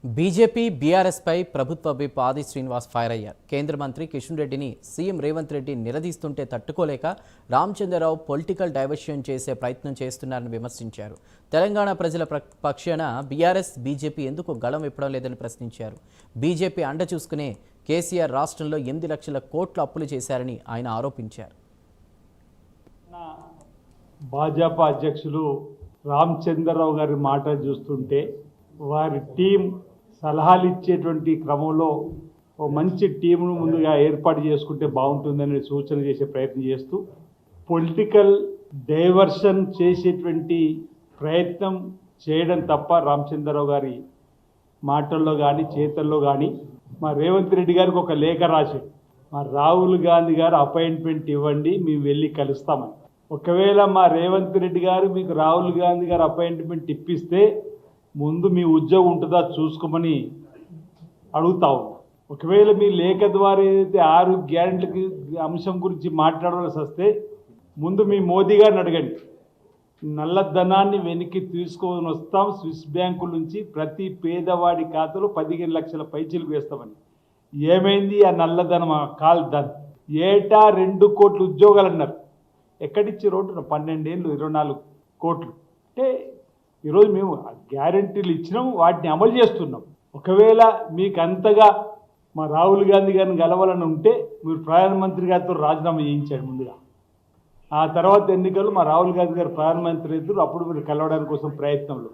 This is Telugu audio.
బీజేపీ బీఆర్ఎస్ పై ప్రభుత్వ విప్ ఆది శ్రీనివాస్ ఫైర్ అయ్యారు. కేంద్ర మంత్రి కిషన్ రెడ్డిని సీఎం రేవంత్ రెడ్డి నిలదీస్తుంటే తట్టుకోలేక రామచంద్రరావు పొలిటికల్ డైవర్షన్ చేసే ప్రయత్నం చేస్తున్నారని విమర్శించారు. తెలంగాణ ప్రజల పక్షాన బీఆర్ఎస్ బీజేపీ ఎందుకు గళం విప్పడం లేదని ప్రశ్నించారు. బీజేపీ అండ చూసుకునే కేసీఆర్ రాష్ట్రంలో 8 లక్షల కోట్ల అప్పులు చేశారని ఆయన ఆరోపించారు. భాజపా అధ్యక్షులు రామచంద్రరావు గారి మాటలు చూస్తుంటే వారి టీం సలహాలు ఇచ్చేటువంటి క్రమంలో ఒక మంచి టీంను ముందుగా ఏర్పాటు చేసుకుంటే బాగుంటుందని సూచన చేసే ప్రయత్నం చేస్తూ పొలిటికల్ డైవర్షన్ చేసేటువంటి ప్రయత్నం చేయడం తప్ప రామచంద్రరావు గారి మాటల్లో కానీ చేతల్లో కానీ మా రేవంత్ రెడ్డి గారికి ఒక లేఖ రాశాడు. మా రాహుల్ గాంధీ గారు అపాయింట్మెంట్ ఇవ్వండి, మేము వెళ్ళి కలుస్తామని. ఒకవేళ మా రేవంత్ రెడ్డి గారు మీకు రాహుల్ గాంధీ గారు అపాయింట్మెంట్ ఇప్పిస్తే ముందు మీ ఉద్యోగం ఉంటుందా చూసుకోమని అడుగుతావు. ఒకవేళ మీ లేఖ ద్వారా ఏదైతే 6 గ్యారెంటీలకి అంశం గురించి మాట్లాడవలసి వస్తే ముందు మీ మోదీ గారిని అడగండి. నల్లధనాన్ని వెనక్కి తీసుకొని వస్తాం, స్విస్ బ్యాంకుల నుంచి ప్రతి పేదవాడి ఖాతాలో 15 లక్షల పైచీలు వేస్తామని. ఏమైంది ఆ నల్లధనం? కాల్ ధన్ ఏటా 2 కోట్ల ఉద్యోగాలు అన్నారు. ఎక్కడిచ్చి రోడ్డు 12 ఏళ్ళు 24 కోట్లు. అంటే ఈరోజు మేము గ్యారెంటీలు ఇచ్చినాం, వాటిని అమలు చేస్తున్నాం. ఒకవేళ మీకు అంతగా మా రాహుల్ గాంధీ గారిని గెలవాలని ఉంటే మీరు ప్రధానమంత్రి గారితో రాజీనామా చేయించాడు ముందుగా. ఆ తర్వాత ఎన్నికలు మా రాహుల్ గాంధీ గారు ప్రధానమంత్రి ఇద్దరు, అప్పుడు మీరు కలవడానికి కోసం ప్రయత్నంలో